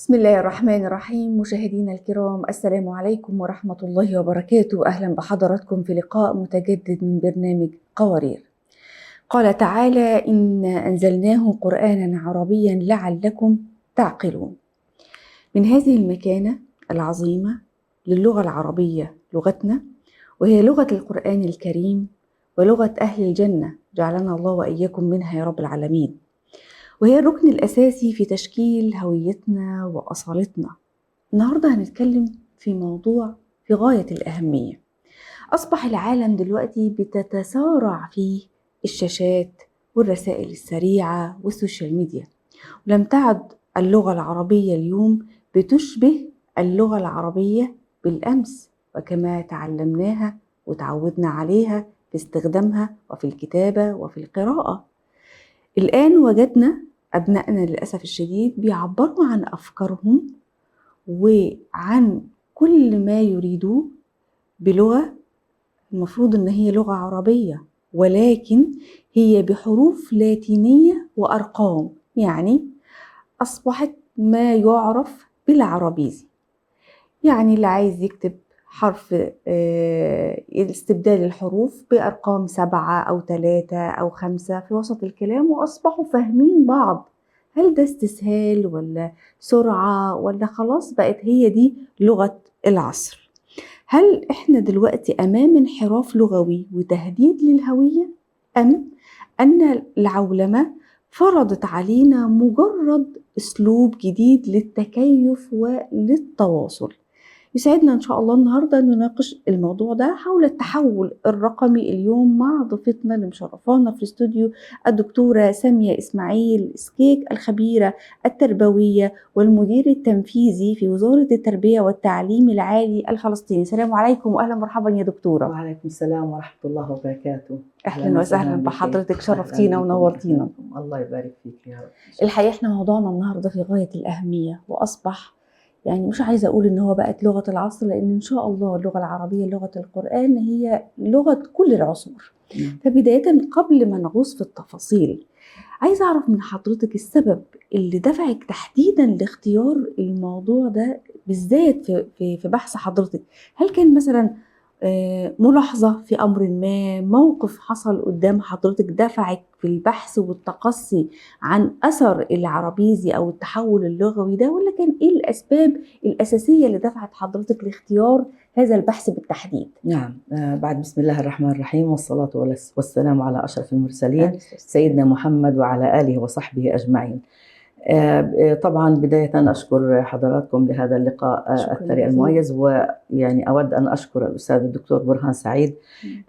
بسم الله الرحمن الرحيم. مشاهدينا الكرام، السلام عليكم ورحمة الله وبركاته. أهلا بحضراتكم في لقاء متجدد من برنامج قوارير. قال تعالى: إنا أنزلناه قرآنا عربيا لعلكم تعقلون. من هذه المكانة العظيمة للغة العربية، لغتنا، وهي لغة القرآن الكريم ولغة أهل الجنة، جعلنا الله وإياكم منها يا رب العالمين، وهي الركن الأساسي في تشكيل هويتنا وأصالتنا. النهاردة هنتكلم في موضوع في غاية الأهمية. أصبح العالم دلوقتي بتتسارع فيه الشاشات والرسائل السريعة والسوشيال ميديا، ولم تعد اللغة العربية اليوم بتشبه اللغة العربية بالأمس، وكما تعلمناها وتعودنا عليها في استخدامها وفي الكتابة وفي القراءة. الآن وجدنا أبنائنا للأسف الشديد بيعبروا عن أفكارهم وعن كل ما يريدوه بلغة المفروض إن هي لغة عربية، ولكن هي بحروف لاتينية وأرقام، يعني أصبحت ما يعرف بالعربيزي. يعني اللي عايز يكتب حرف استبدال الحروف بأرقام 7 أو 3 أو 5 في وسط الكلام، وأصبحوا فاهمين بعض. هل ده استسهال ولا سرعة، ولا خلاص بقت هي دي لغة العصر؟ هل إحنا دلوقتي أمام انحراف لغوي وتهديد للهوية، أم أن العولمة فرضت علينا مجرد أسلوب جديد للتكيف وللتواصل؟ يسعدنا إن شاء الله النهاردة نناقش الموضوع ده حول التحول الرقمي اليوم مع ضيفتنا اللي مشرفانا في الاستوديو، الدكتورة سامية إسماعيل سكيك، الخبيرة التربوية والمدير التنفيذي في وزارة التربية والتعليم العالي الفلسطيني. السلام عليكم وأهلا مرحبا يا دكتورة. وعليكم السلام ورحمة الله وبركاته. أهلا وسهلا بحضرتك، شرفتينا ونورتينا. الله يبارك فيك يا رب. الحقيقة احنا موضوعنا النهاردة في غاية الأهمية، وأصبح يعني مش عايزة أقول إن هو بقت لغة العصر، لأن إن شاء الله اللغة العربية لغة القرآن هي لغة كل العصور. فبداية قبل ما نغوص في التفاصيل، عايزة أعرف من حضرتك السبب اللي دفعك تحديدا لاختيار الموضوع ده بالذات في بحث حضرتك. هل كان مثلا ملاحظة في أمر ما، موقف حصل قدام حضرتك دفعك في البحث والتقصي عن أثر العربيزي أو التحول اللغوي ده، ولا كان إيه الأسباب الأساسية اللي دفعت حضرتك لاختيار هذا البحث بالتحديد؟ نعم، بعد بسم الله الرحمن الرحيم والصلاة والسلام على أشرف المرسلين سيدنا محمد وعلى آله وصحبه أجمعين. طبعا بداية أشكر حضراتكم لهذا اللقاء الثري المميز، ويعني أود أن أشكر الأستاذ الدكتور برهان سعيد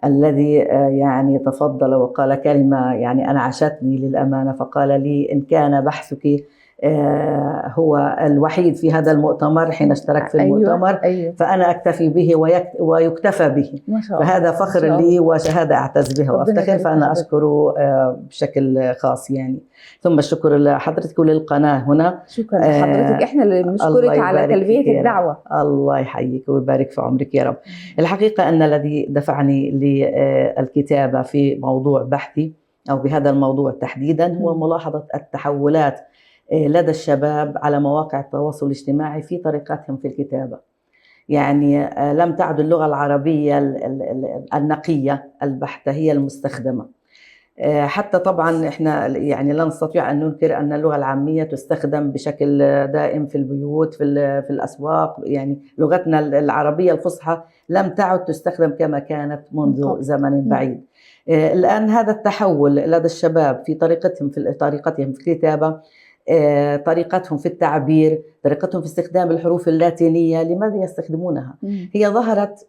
الذي يعني تفضل وقال كلمة يعني أنعشتني للأمانة، فقال لي: إن كان بحثك هو الوحيد في هذا المؤتمر حين اشترك في المؤتمر، فأنا أكتفي به ويكتفى به، فهذا فخر لي وشهادة أعتز بها وأفتخر، فأنا أشكره بشكل خاص يعني. ثم الشكر لحضرتك وللقناة هنا. شكرا لحضرتك، احنا اللي بنشكرك على تلبية الدعوة. الله يحييك ويبارك في عمرك يا رب. الحقيقة أن الذي دفعني للكتابة في موضوع بحثي أو بهذا الموضوع تحديدا هو ملاحظة التحولات لدى الشباب على مواقع التواصل الاجتماعي في طريقتهم في الكتابة. يعني لم تعد اللغة العربية النقية البحتة هي المستخدمة. حتى طبعا احنا يعني لا نستطيع ان ننكر ان اللغه العاميه تستخدم بشكل دائم في البيوت، في الاسواق. يعني لغتنا العربيه الفصحى لم تعد تستخدم كما كانت منذ زمن بعيد. الان هذا التحول لدى الشباب في طريقتهم في الكتابه، طريقتهم في التعبير، طريقتهم في استخدام الحروف اللاتينية. لماذا يستخدمونها؟ هي ظهرت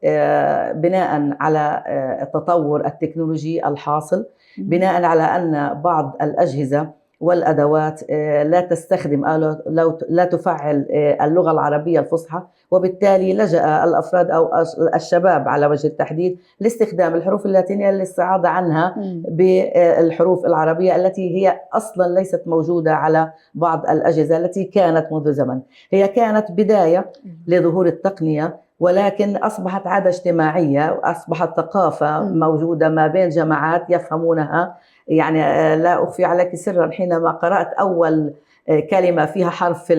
بناء على التطور التكنولوجي الحاصل، بناء على أن بعض الأجهزة والأدوات لا تستخدم أو لا تفعل اللغة العربية الفصحى، وبالتالي لجأ الأفراد أو الشباب على وجه التحديد لاستخدام الحروف اللاتينية للاستعاضة عنها بالحروف العربية التي هي أصلا ليست موجودة على بعض الأجهزة التي كانت منذ زمن. هي كانت بداية لظهور التقنية، ولكن أصبحت عادة اجتماعية وأصبحت ثقافة موجودة ما بين جماعات يفهمونها. يعني لا أخفي عليك سرا، حينما قرأت أول كلمة فيها حرف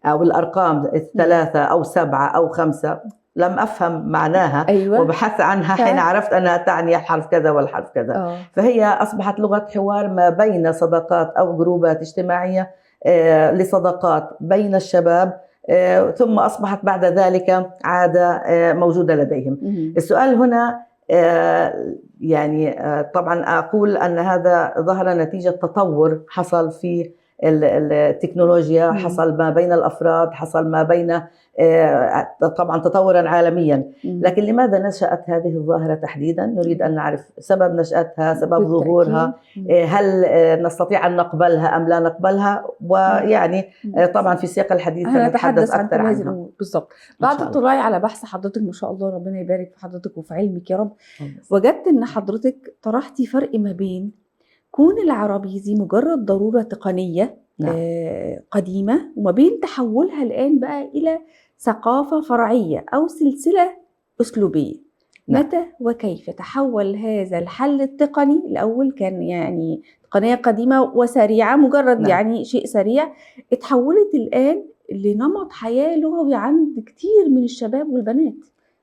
أو الأرقام 3 أو 7 أو 5 لم أفهم معناها. أيوة. وبحثت عنها حين عرفت أنها تعني الحرف كذا والحرف كذا. فهي أصبحت لغة حوار ما بين صداقات أو جروبات اجتماعية لصداقات بين الشباب، ثم أصبحت بعد ذلك عادة موجودة لديهم. السؤال هنا يعني طبعا أقول أن هذا ظهر نتيجة تطور حصل في التكنولوجيا، حصل ما بين الأفراد، حصل ما بين طبعا تطورا عالميا. لكن لماذا نشأت هذه الظاهرة تحديدا؟ نريد أن نعرف سبب نشأتها، سبب ظهورها، هل نستطيع أن نقبلها أم لا نقبلها، ويعني طبعا في سياق الحديث نتحدث أكثر عن هذه الأمور. بالضبط. بعد اطلاعي على بحث حضرتك ما شاء الله، ربنا يبارك في حضرتك وفي علمك يا رب، وجدت أن حضرتك طرحتي فرق ما بين كون العربيزي مجرد ضرورة تقنية قديمة، وما بين تحولها الآن بقى إلى ثقافة فرعية أو سلسلة أسلوبية. متى وكيف تحول هذا الحل التقني؟ الأول كان يعني تقنية قديمة وسريعة، مجرد يعني شيء سريع، اتحولت الآن لنمط حياة لغوي عند كتير من الشباب والبنات.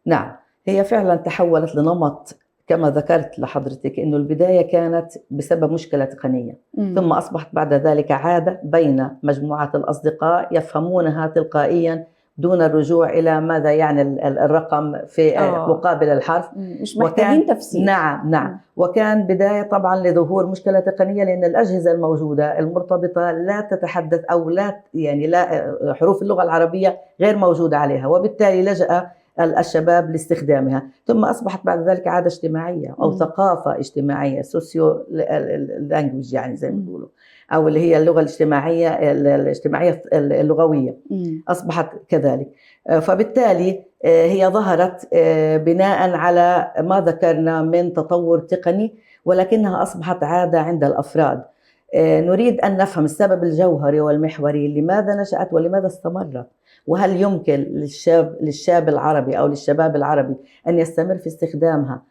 نعم، هي فعلا تحولت لنمط كما ذكرت لحضرتك، إنه البداية كانت بسبب مشكلة تقنية، ثم أصبحت بعد ذلك عادة بين مجموعات الأصدقاء يفهمونها تلقائيا دون الرجوع إلى ماذا يعني الرقم في مقابل الحرف، مش محتاجين تفسير. نعم. وكان بداية طبعا لظهور مشكلة تقنية، لأن الأجهزة الموجودة المرتبطة لا تتحدث أو لا يعني لا حروف اللغة العربية غير موجودة عليها، وبالتالي لجأ الشباب لاستخدامها. ثم أصبحت بعد ذلك عادة اجتماعية أو ثقافة اجتماعية، سوسيو لانجويج يعني زي ما بيقولوا، أو اللي هي اللغة الاجتماعية اللغوية، أصبحت كذلك. فبالتالي هي ظهرت بناء على ما ذكرنا من تطور تقني، ولكنها أصبحت عادة عند الأفراد. نريد أن نفهم السبب الجوهري والمحوري لماذا نشأت ولماذا استمرت، وهل يمكن للشاب العربي أو للشباب العربي أن يستمر في استخدامها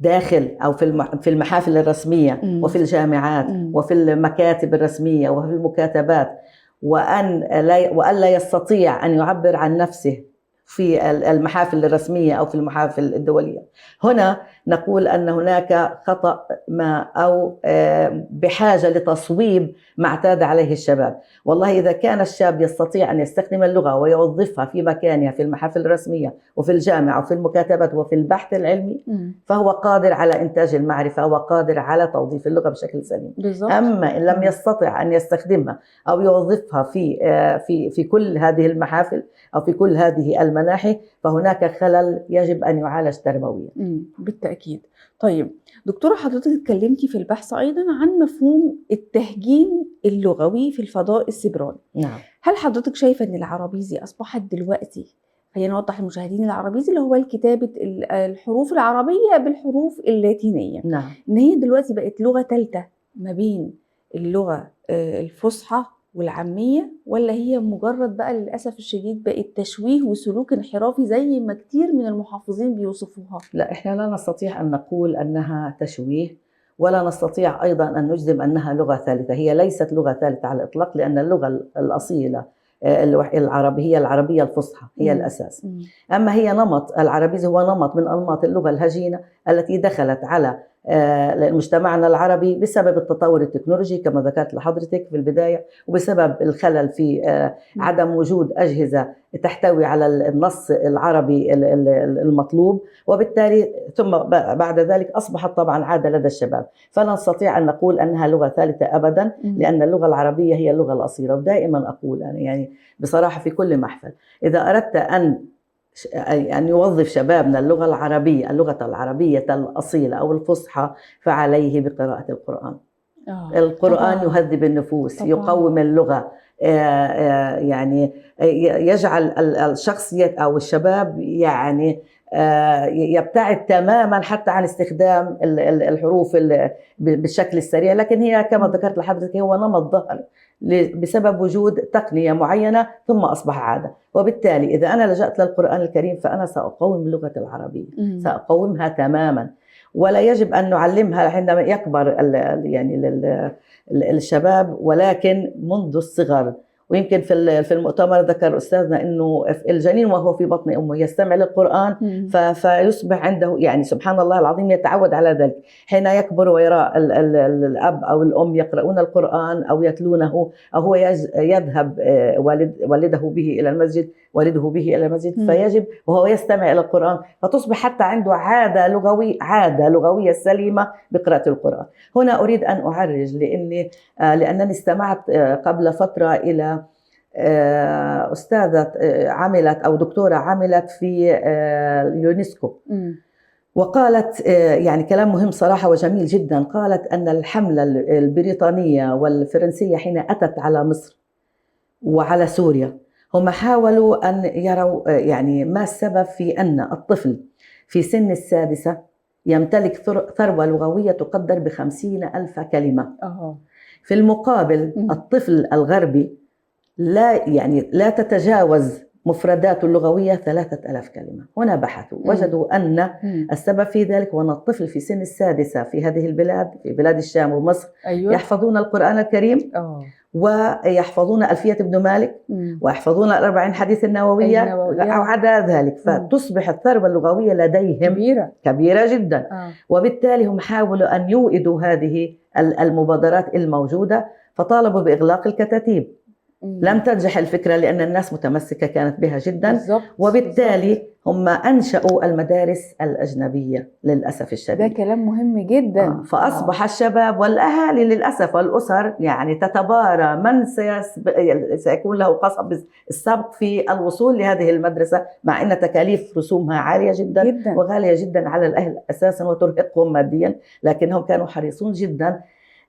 داخل أو في المحافل الرسمية وفي الجامعات وفي المكاتب الرسمية وفي المكاتبات، وألا يستطيع أن يعبر عن نفسه في المحافل الرسمية أو في المحافل الدولية. هنا نقول أن هناك خطأ ما أو بحاجة لتصويب ما اعتاد عليه الشباب. والله إذا كان الشاب يستطيع أن يستخدم اللغة ويوظفها في مكانها في المحافل الرسمية وفي الجامعة وفي المكاتبات وفي البحث العلمي، فهو قادر على إنتاج المعرفة وقادر على توظيف اللغة بشكل سليم. أما إن لم يستطع أن يستخدمها أو يوظفها في كل هذه المحافل أو في كل هذه المناحي، فهناك خلل يجب أن يعالج تربويا. بالتأكيد. طيب دكتورة، حضرتك اتكلمتي في البحث أيضا عن مفهوم التهجين اللغوي في الفضاء السيبراني. نعم. هل حضرتك شايفة أن العربيزي أصبحت دلوقتي، خلينا نوضح للمشاهدين، العربيزي اللي هو كتابة الحروف العربية بالحروف اللاتينية، نعم، إن هي دلوقتي بقت لغة ثالثة ما بين اللغة الفصحى والعامية، ولا هي مجرد بقى للأسف الشديد بقت تشويه وسلوك انحرافي زي ما كتير من المحافظين بيوصفوها؟ لا، إحنا لا نستطيع أن نقول أنها تشويه، ولا نستطيع أيضا أن نجزم أنها لغة ثالثة. هي ليست لغة ثالثة على الإطلاق، لأن اللغة الأصيلة العربية هي العربية الفصحى، هي الأساس. أما هي نمط العربيزي، هو نمط من أنماط اللغة الهجينة التي دخلت على مجتمعنا العربي بسبب التطور التكنولوجي كما ذكرت لحضرتك في البداية، وبسبب الخلل في عدم وجود أجهزة تحتوي على النص العربي المطلوب، وبالتالي ثم بعد ذلك أصبحت طبعا عادة لدى الشباب. فلا نستطيع أن نقول أنها لغة ثالثة أبدا، لأن اللغة العربية هي اللغة الأصيلة. ودائما أقول أنا يعني بصراحة في كل محفل، إذا أردت أن يوظف شبابنا اللغة العربية الأصيلة أو الفصحى، فعليه بقراءة القرآن. القرآن طبعا يهذب النفوس، طبعا يقوم اللغة، يعني يجعل الشخص أو الشباب يعني يبتعد تماما حتى عن استخدام الحروف بالشكل السريع. لكن هي كما ذكرت لحضرتك هو نمط ظهر بسبب وجود تقنية معينة ثم أصبح عادة. وبالتالي إذا أنا لجأت للقرآن الكريم فأنا سأقوم اللغة العربية، سأقومها تماما. ولا يجب أن نعلمها عندما يكبر يعني الشباب، ولكن منذ الصغر. ويمكن في المؤتمر ذكر أستاذنا أنه الجنين وهو في بطن أمه يستمع للقرآن فيصبح عنده، يعني سبحان الله العظيم، يتعود على ذلك. حين يكبر ويرى الأب أو الأم يقرؤون القرآن أو يتلونه، أو هو يذهب والده به إلى المسجد فيجب وهو يستمع إلى القرآن، فتصبح حتى عنده عادة لغوية سليمة بقراءة القرآن. هنا أريد أن أعرج لأنني استمعت قبل فترة إلى أستاذة عملت أو دكتورة عملت في اليونسكو، وقالت يعني كلام مهم صراحة وجميل جدا. قالت أن الحملة البريطانية والفرنسية حين أتت على مصر وعلى سوريا، هم حاولوا أن يروا يعني ما السبب في أن الطفل في سن السادسة يمتلك ثروة لغوية تقدر ب50,000 كلمة. في المقابل الطفل الغربي لا تتجاوز مفردات اللغوية 3,000 كلمة. هنا بحثوا وجدوا أن السبب في ذلك هو أن الطفل في سن السادسة في هذه البلاد، في بلاد الشام ومصر، يحفظون القرآن الكريم ويحفظون ألفية ابن مالك ويحفظون ال40 حديث النووية أو عدا ذلك، فتصبح الثروة اللغوية لديهم كبيرة جدا. وبالتالي هم حاولوا أن يوئدوا هذه المبادرات الموجودة، فطالبوا بإغلاق الكتاتيب. لم تنجح الفكرة لأن الناس متمسكة كانت بها جدا. وبالتالي هم أنشأوا المدارس الأجنبية للأسف الشديد. ده كلام مهم جدا. فأصبح الشباب والأهالي للأسف والأسر يعني تتبارى من سيكون له قصب السبق في الوصول لهذه المدرسة، مع أن تكاليف رسومها عالية جدا وغالية جدا على الأهل أساسا وترهقهم ماديا، لكنهم كانوا حريصون جدا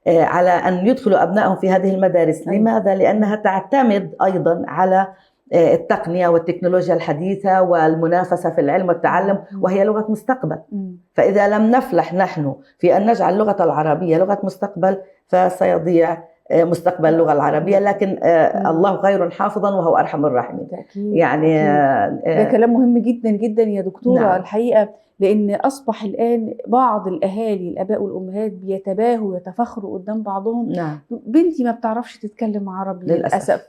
على أن يدخلوا أبنائهم في هذه المدارس. لماذا؟ لأنها تعتمد أيضا على التقنية والتكنولوجيا الحديثة والمنافسة في العلم والتعلم، وهي لغة مستقبل. فإذا لم نفلح نحن في أن نجعل اللغة العربية لغة مستقبل فسيضيع مستقبل اللغة العربية. لكن الله خير حافظا وهو أرحم الراحمين. يعني ده كلام مهم جدا جدا يا دكتورة. الحقيقة لأن أصبح الآن بعض الأهالي الآباء والأمهات بيتباهوا ويتفخروا قدام بعضهم. بنتي ما بتعرفش تتكلم عربي للأسف.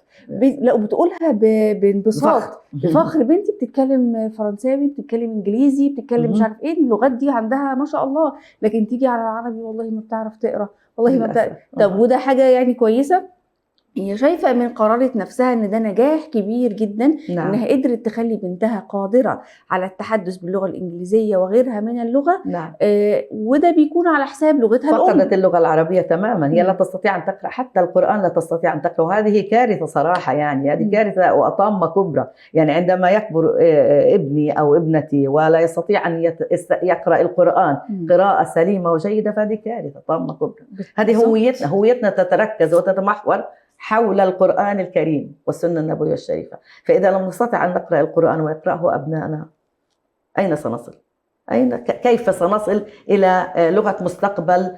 لا، وبتقولها بانبساط بفخر. بنتي بتتكلم فرنساوي، بتتكلم إنجليزي، بتتكلم مش عارف إيه، اللغات دي عندها ما شاء الله، لكن تيجي على العربي والله ما بتعرف تقرأ، والله ما بتعرف. طب وده حاجة يعني كويسة؟ هي شايفة من قرارة نفسها ان ده نجاح كبير جدا. انها قدرت تخلي بنتها قادرة على التحدث باللغة الإنجليزية وغيرها من اللغة. وده بيكون على حساب لغتها الأم. فقدت اللغة العربية تماما. هي لا تستطيع أن تقرأ، حتى القرآن لا تستطيع أن تقرأ، وهذه كارثة صراحة. يعني هذه كارثة وطامة كبرى. يعني عندما يكبر ابني أو ابنتي ولا يستطيع أن يقرأ القرآن قراءة سليمة وجيدة، فهذه كارثة طامة كبرى. هذه هويتنا تتركز وتتمحور حول القرآن الكريم والسنة النبوية الشريفة. فإذا لم نستطع أن نقرأ القرآن ويقرأه أبنائنا، أين سنصل؟ كيف سنصل إلى لغة مستقبل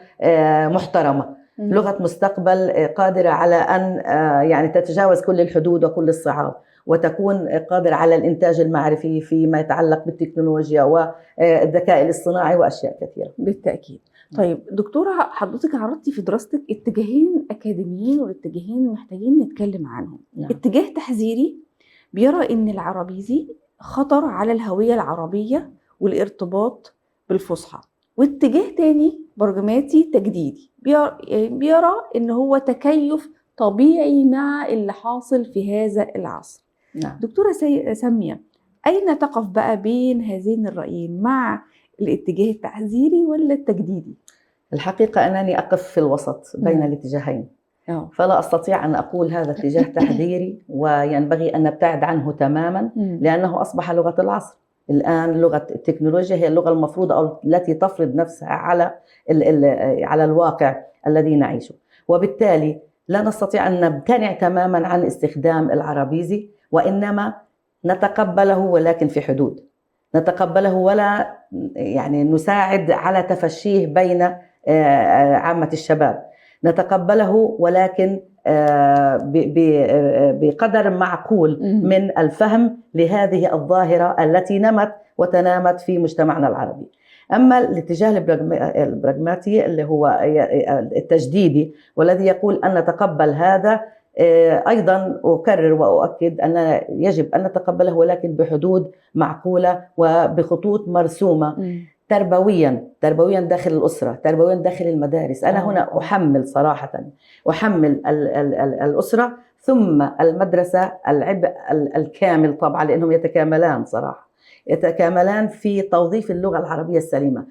محترمة، لغة مستقبل قادرة على أن يعني تتجاوز كل الحدود وكل الصعاب، وتكون قادرة على الإنتاج المعرفي فيما يتعلق بالتكنولوجيا والذكاء الاصطناعي وأشياء كثيرة. بالتأكيد. طيب دكتورة، حضرتك عرضتي في دراستك اتجاهين أكاديميين والاتجاهين محتاجين نتكلم عنهم. اتجاه تحذيري بيرى إن العربيزي خطر على الهوية العربية والارتباط بالفصحى، واتجاه تاني برجماتي تجديدي بيرى إن هو تكيف طبيعي مع اللي حاصل في هذا العصر. دكتورة سامية، أين تقف بقى بين هذين الرأيين، مع الاتجاه التحذيري ولا التجديدي؟ الحقيقة أنني أقف في الوسط بين الاتجاهين. فلا أستطيع أن أقول هذا اتجاه تحذيري وينبغي أن نبتعد عنه تماما، لأنه أصبح لغة العصر. الآن لغة التكنولوجيا هي اللغة المفروضة أو التي تفرض نفسها على الواقع الذي نعيشه، وبالتالي لا نستطيع أن نمتنع تماما عن استخدام العربيزي، وإنما نتقبله ولكن في حدود. نتقبله ولا يعني نساعد على تفشيه بين عامة الشباب. نتقبله ولكن بقدر معقول من الفهم لهذه الظاهرة التي نمت وتنامت في مجتمعنا العربي. أما الاتجاه البراغماتي اللي هو التجديدي والذي يقول أن نتقبل هذا، أيضا أكرر وأؤكد أن يجب أن نتقبله ولكن بحدود معقولة وبخطوط مرسومة تربويا داخل الأسرة، تربويا داخل المدارس. أنا هنا أحمل صراحة، أحمل الأسرة ثم المدرسة العبء الكامل طبعا، لأنهم يتكاملان صراحة، يتكاملان في توظيف اللغة العربية السليمة.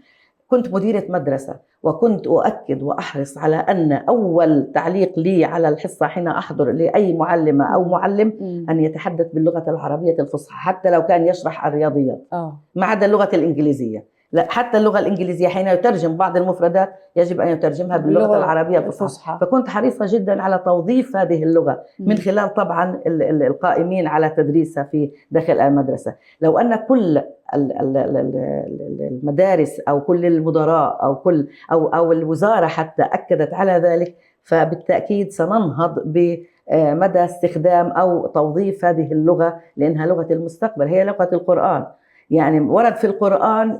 كنت مديرة مدرسة وكنت أؤكد وأحرص على أن أول تعليق لي على الحصة حين أحضر لأي معلمة أو معلم أن يتحدث باللغة العربية الفصحى، حتى لو كان يشرح الرياضيات، ما عدا اللغة الإنجليزية. لا، حتى اللغة الإنجليزية حين يترجم بعض المفردات يجب أن يترجمها باللغة العربية الفصحى. فكنت حريصة جدا على توظيف هذه اللغة من خلال طبعا القائمين على تدريسها في داخل المدرسة. لو أن كل المدارس أو كل المدراء أو الوزارة حتى أكدت على ذلك، فبالتأكيد سننهض بمدى استخدام أو توظيف هذه اللغة، لأنها لغة المستقبل، هي لغة القرآن. يعني ورد في القرآن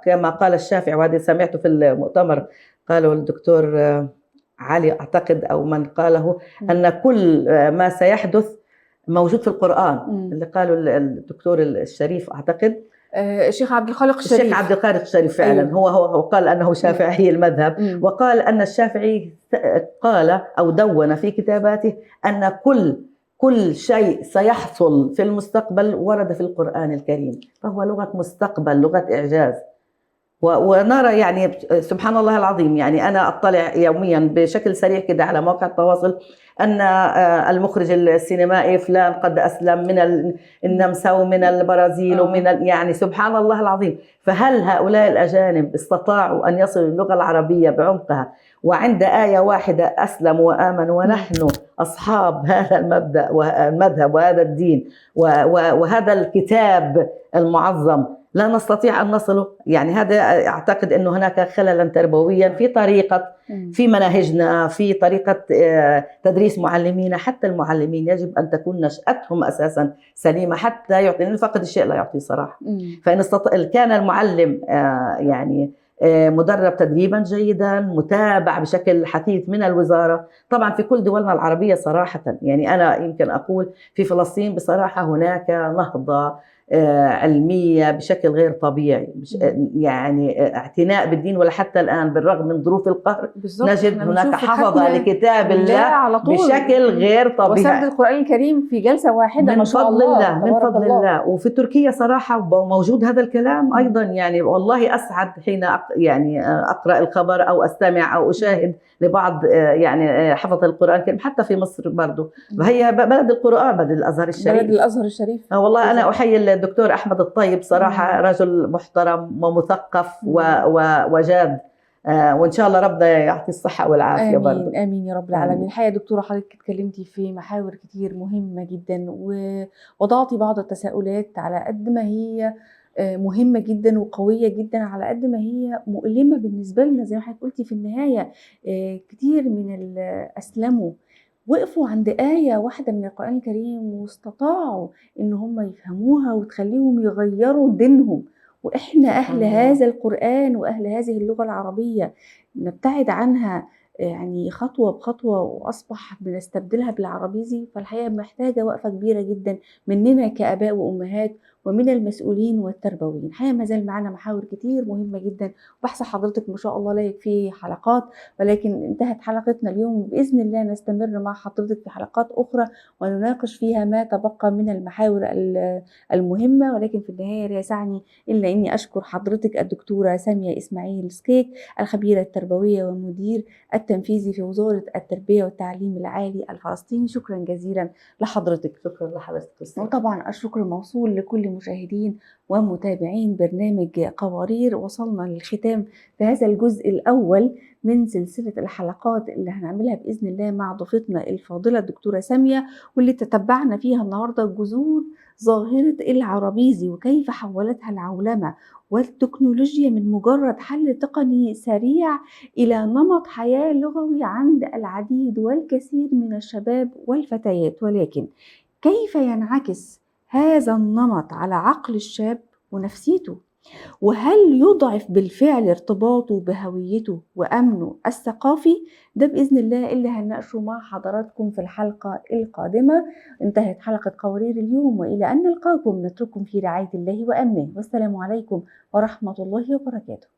كما قال الشافعي، وهذا سمعته في المؤتمر قاله الدكتور علي أعتقد أو من قاله، أن كل ما سيحدث موجود في القرآن. اللي قاله الدكتور الشريف أعتقد الشيخ عبد الخالق الشريف. الشيخ عبد الخالق الشريف فعلا. أيوه. هو قال أنه شافعي المذهب. وقال أن الشافعي قال أو دون في كتاباته أن كل شيء سيحصل في المستقبل ورد في القرآن الكريم، فهو لغة مستقبل، لغة إعجاز. ونرى يعني سبحان الله العظيم، يعني أنا أطلع يوميا بشكل سريع كده على مواقع التواصل أن المخرج السينمائي فلان قد أسلم من النمسا ومن البرازيل ومن يعني سبحان الله العظيم. فهل هؤلاء الأجانب استطاعوا أن يصلوا اللغة العربية بعمقها وعند آية واحدة أسلموا وآمنوا؟ ونحن أصحاب هذا المبدأ والمذهب وهذا الدين وهذا الكتاب المعظم لا نستطيع أن نصله. يعني هذا أعتقد أنه هناك خللا تربويا في طريقة، في مناهجنا، في طريقة تدريس معلمينا. حتى المعلمين يجب أن تكون نشأتهم أساسا سليمة حتى يعطي، لأن فقد الشيء لا يعطي صراحة. فإن كان المعلم يعني مدرب تدريبا جيدا، متابع بشكل حثيث من الوزارة، طبعا في كل دولنا العربية صراحة. يعني أنا يمكن أقول في فلسطين بصراحة هناك نهضة علمية بشكل غير طبيعي، يعني اعتناء بالدين. ولا حتى الآن بالرغم من ظروف القهر نجد هناك حفظة لكتاب الله بشكل غير طبيعي، وسرد القرآن الكريم في جلسة واحدة من فضل الله، من فضل الله. وفي تركيا صراحة موجود هذا الكلام أيضا. يعني والله أسعد حين يعني أقرأ الخبر أو أستمع أو أشاهد لبعض يعني حفظة القرآن الكريم حتى في مصر برضو، وهي بلد القرآن، بلد الأزهر الشريف، بلد الأزهر الشريف. والله أنا أحيي الدكتور أحمد الطيب صراحة، رجل محترم ومثقف وجاد، وإن شاء الله ربنا يعطي الصحة والعافية. آمين برضو. آمين يا رب العالمين. الحقيقة دكتورة حضرتك اتكلمتي في محاور كتير مهمة جدا، ووضعتي بعض التساؤلات على قد ما هي مهمة جدا وقوية جدا، على قد ما هي مؤلمة بالنسبة لنا. زي ما حضرتك قلتي في النهاية كتير من أسلموا وقفوا عند آية واحدة من القرآن الكريم واستطاعوا إن هم يفهموها وتخليهم يغيروا دينهم. وإحنا أهل هذا القرآن وأهل هذه اللغة العربية نبتعد عنها يعني خطوة بخطوة، وأصبح بنستبدلها بالعربيزي. فالحقيقة محتاجة وقفة كبيرة جدا مننا كآباء وأمهات ومن المسؤولين والتربويين. الحقيقة ما زال معنا محاور كتير مهمة جدا، وبحث حضرتك ما شاء الله لا يكفي حلقات، ولكن انتهت حلقتنا اليوم. بإذن الله نستمر مع حضرتك في حلقات أخرى ونناقش فيها ما تبقى من المحاور المهمة. ولكن في النهاية لا يسعني إلا أني أشكر حضرتك الدكتورة سامية إسماعيل سكيك، الخبيرة التربوية ومدير التنفيذي في وزارة التربية والتعليم العالي الفلسطيني. شكرا جزيلا لحضرتك. شكرا لحضرتك. وطبعا الشكر موصول لكل مشاهدين ومتابعين برنامج قوارير. وصلنا للختام في هذا الجزء الأول من سلسلة الحلقات اللي هنعملها بإذن الله مع ضيفتنا الفاضلة الدكتورة سامية، واللي تتبعنا فيها النهاردة جذور ظاهرة العربيزي وكيف حولتها العولمة والتكنولوجيا من مجرد حل تقني سريع إلى نمط حياة لغوي عند العديد والكثير من الشباب والفتيات. ولكن كيف ينعكس هذا النمط على عقل الشاب ونفسيته؟ وهل يضعف بالفعل ارتباطه بهويته وأمنه الثقافي؟ ده بإذن الله اللي هنناقشه مع حضراتكم في الحلقة القادمة. انتهت حلقة قوارير اليوم، وإلى أن نلقاكم نترككم في رعاية الله وأمنه، والسلام عليكم ورحمة الله وبركاته.